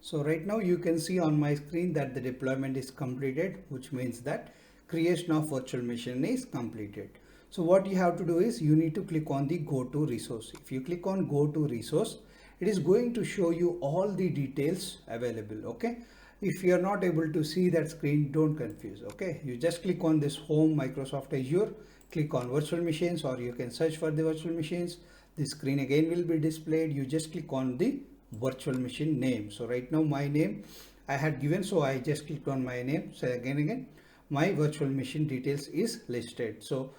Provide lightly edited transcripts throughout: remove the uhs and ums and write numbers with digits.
So right now you can see on my screen that the deployment is completed, which means that creation of virtual machine is completed. So what you have to do is you need to click on the go to resource. If you click on go to resource, it is going to show you all the details available. Okay. If you are not able to see that screen, don't confuse. Okay. You just click on this home Microsoft Azure, click on virtual machines, or you can search for the virtual machines. The screen again will be displayed. You just click on the virtual machine name. So right now my name I had given, so I just clicked on my name. So again my virtual machine details is listed. So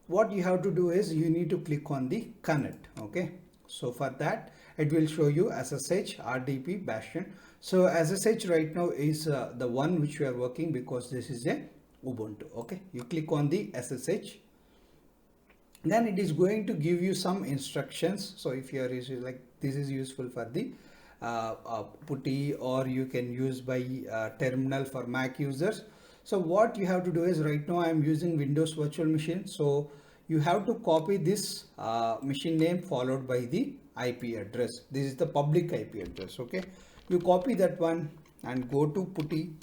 what you have to do is you need to click on the connect. Okay, so for that it will show you SSH RDP Bastion. So SSH right now is the one which we are working, because this is a Ubuntu. Okay, you click on the SSH, then it is going to give you some instructions. So if you are using, like, this is useful for the PuTTY, or you can use by terminal for Mac users. So what you have to do is, right now I am using Windows virtual machine, so you have to copy this machine name followed by the IP address. This is the public IP address. Okay, you copy that one and go to PuTTY.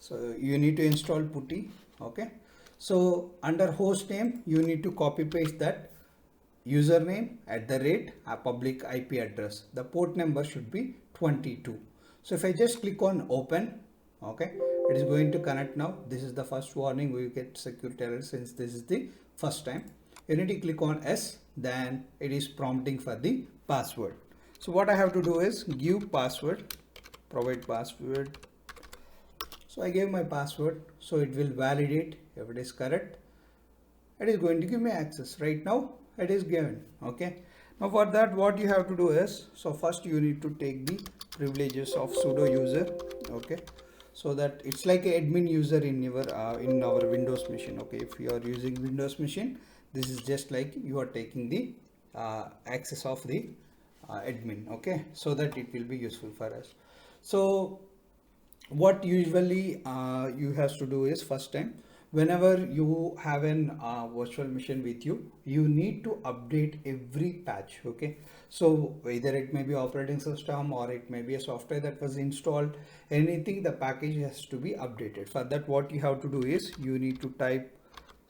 So you need to install PuTTY. Okay, so under host name you need to copy paste that username @ a public IP address. The port number should be 22. So if I just click on open, okay, it is going to connect now. This is the first warning, we get security error since this is the first time. You need to click on S, then it is prompting for the password. So what I have to do is give password, provide password. So I gave my password, so it will validate. If it is correct, it is going to give me access. Right now it is given. Okay, now for that what you have to do is, so first you need to take the privileges of sudo user. Okay, so that it's like an admin user in our Windows machine. Okay, if you are using Windows machine, this is just like you are taking the access of the admin. Okay, so that it will be useful for us. So what usually you have to do is, first time whenever you have an virtual machine with you, you need to update every patch. Okay, so either it may be operating system or it may be a software that was installed, anything, the package has to be updated. For that what you have to do is you need to type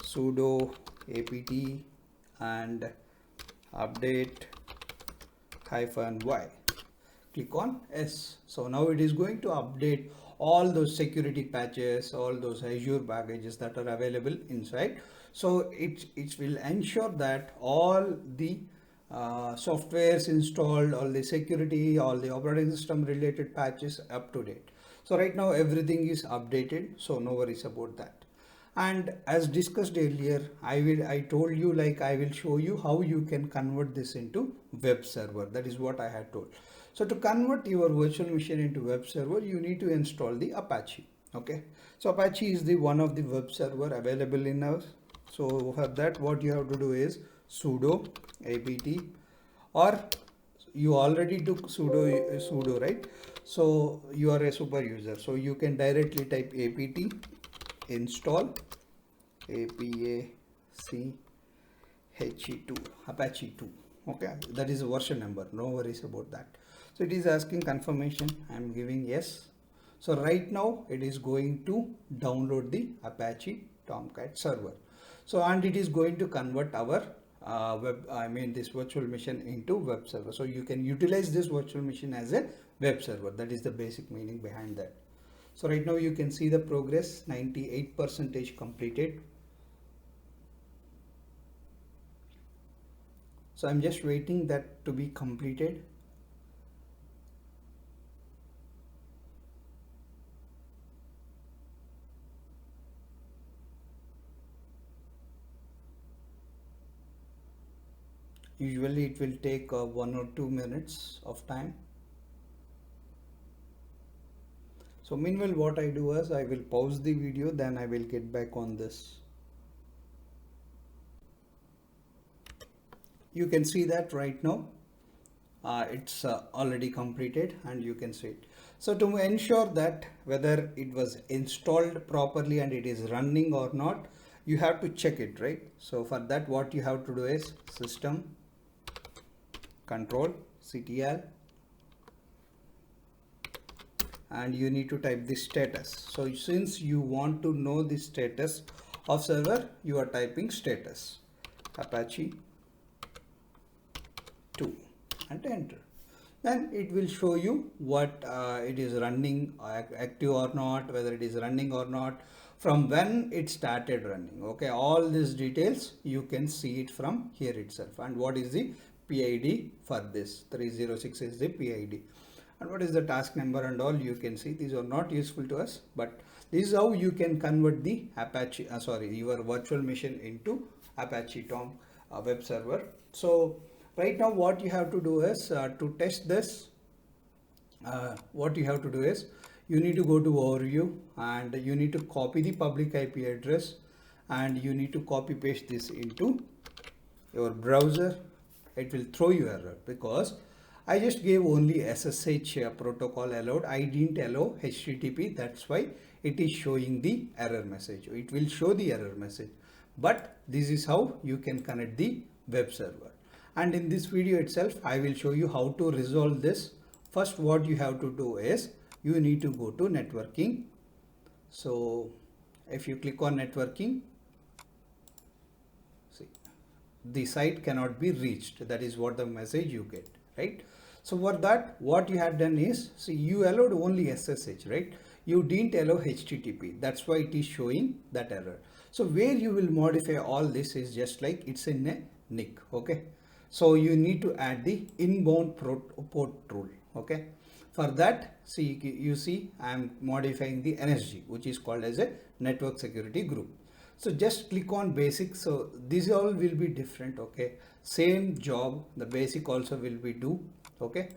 sudo apt and update -y, click on S. So now it is going to update all those security patches, all those Azure packages that are available inside. So it will ensure that all the softwares installed, all the security, all the operating system related patches up to date. So right now everything is updated, so no worries about that. And as discussed earlier, I told you, like, I will show you how you can convert this into web server. That is what I had told. So to convert your virtual machine into web server, you need to install the Apache. Okay, so Apache is the one of the web server available in us. So for that what you have to do is sudo apt, or you already took sudo, right? So you are a super user, so you can directly type apt install Apache 2. Okay, that is a version number, no worries about that. So it is asking confirmation, I am giving yes. So right now it is going to download the Apache Tomcat server. So and it is going to convert our this virtual machine into web server. So you can utilize this virtual machine as a web server. That is the basic meaning behind that. So right now you can see the progress, 98% completed. So I'm just waiting that to be completed. Usually it will take 1 or 2 minutes of time. So meanwhile what I do is I will pause the video, then I will get back on this. You can see that right now it's already completed, and you can see it. So to ensure that whether it was installed properly and it is running or not, you have to check it, right? So for that what you have to do is system control ctl and you need to type the status. So since you want to know the status of server, you are typing status Apache 2 and enter. Then it will show you what it is running, active or not, whether it is running or not, from when it started running. Okay, all these details you can see it from here itself. And what is the PID for this? 306 is the PID. And what is the task number and all, you can see. These are not useful to us, but this is how you can convert the Apache, your virtual machine into Apache Tom web server. So right now what you have to do is to test this, what you have to do is you need to go to overview and you need to copy the public IP address and you need to copy paste this into your browser. It will throw you error because I just gave only SSH protocol allowed. I didn't allow HTTP. That's why it is showing the error message. It will show the error message, but this is how you can connect the web server. And in this video itself, I will show you how to resolve this. First, what you have to do is you need to go to networking. So if you click on networking, see, the site cannot be reached. That is what the message you get, right? So for that, what you had done is, see, you allowed only SSH, right? You didn't allow HTTP. That's why it is showing that error. So where you will modify all this is just like it's in a NIC, okay? So you need to add the inbound port rule, okay? For that, see, you see, I am modifying the NSG, which is called as a network security group. So just click on basic. So these all will be different, okay? Same job, the basic also will be do, okay?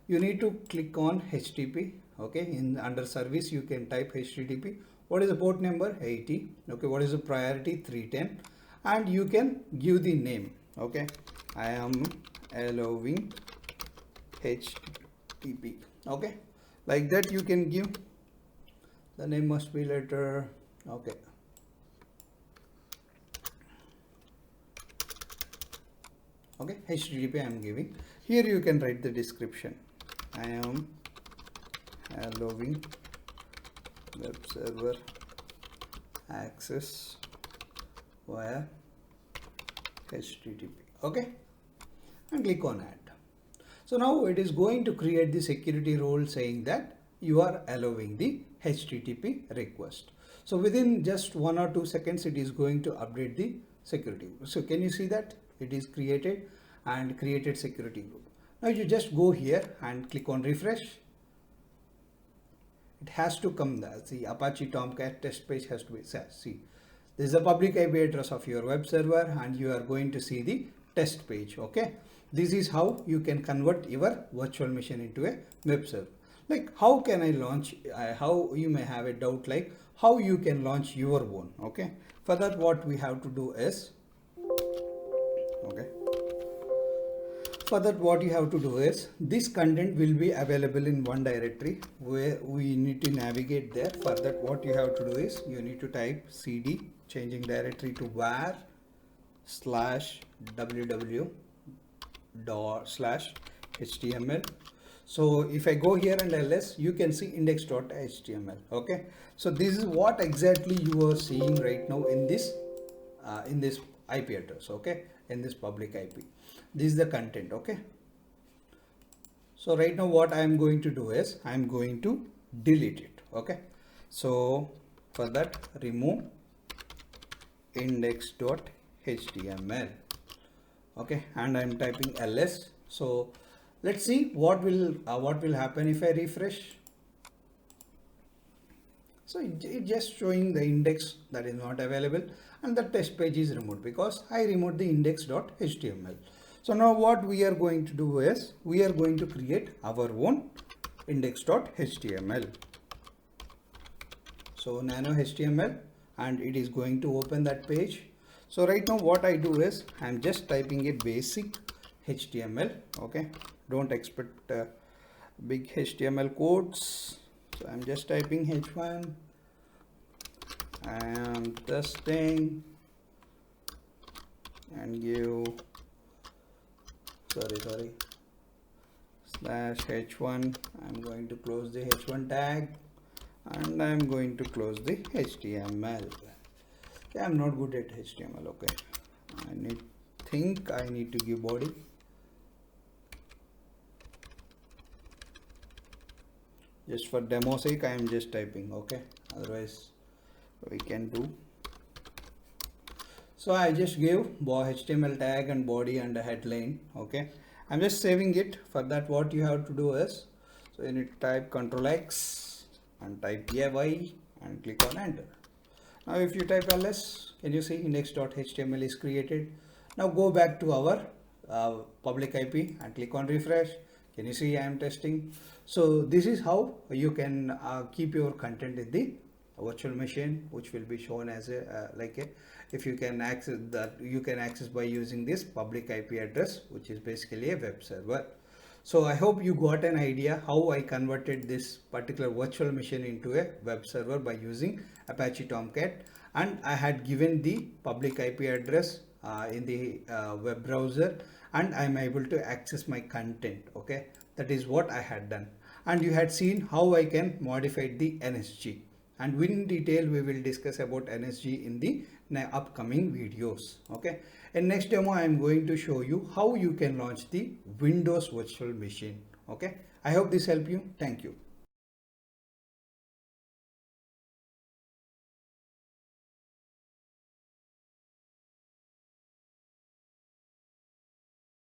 You need to click on HTTP, okay? In under service, you can type HTTP. What is the port number? 80, okay? What is the priority? 310, and you can give the name, okay? I am allowing HTTP, okay? Like that you can give. The name must be letter, okay? Okay, HTTP I am giving. Here you can write the description. I am allowing web server access via HTTP, okay? And click on add. So now it is going to create the security role saying that you are allowing the HTTP request. So within just 1 or 2 seconds, it is going to update the security. So can you see that it is created and created security group? Now you just go here and click on refresh. It has to come there. See, Apache Tomcat test page has to be set. See, this is the public IP address of your web server and you are going to see the test page, okay? This is how you can convert your virtual machine into a web server. Like, how can I launch, how you may have a doubt like how you can launch your own, okay? For that, what we have to do is, okay, for that what you have to do is, this content will be available in one directory where we need to navigate there. For that, what you have to do is you need to type cd, changing directory to var /www/html. So if I go here and ls, you can see index.html, okay? So this is what exactly you are seeing right now in this IP address, okay? In this public IP, this is the content, okay? So right now what I am going to do is I am going to delete it, okay? So for that, remove index.html, okay? And I am typing ls. So let's see what will happen if I refresh. So it just showing the index that is not available and the test page is removed because I removed the index.html. So now what we are going to do is we are going to create our own index.html. So nano HTML, and it is going to open that page. So right now what I do is I'm just typing a basic HTML, okay? Don't expect big HTML codes. So I'm just typing h1. I am testing and give h1. I'm going to close the h1 tag and I'm going to close the HTML. Yeah, I'm not good at HTML. Okay, I need to give body. Just for demo sake, I am just typing. Okay, otherwise we can do. So I just gave HTML tag and body and a headline. Okay, I'm just saving it. For that, what you have to do is, so you need to type Ctrl X and type AY and click on enter. Now if you type ls, can you see index.html is created. Now go back to our public IP and click on refresh. Can you see I am testing? So this is how you can keep your content in the virtual machine, which will be shown as a if you can access that, you can access by using this public IP address, which is basically a web server. So I hope you got an idea how I converted this particular virtual machine into a web server by using Apache Tomcat, and I had given the public IP address in the web browser, and I'm able to access my content. Okay, that is what I had done, and you had seen how I can modify the NSG, and in detail we will discuss about NSG in the upcoming videos. Okay, in next demo I am going to show you how you can launch the Windows virtual machine. Okay, I hope this helped you. Thank you.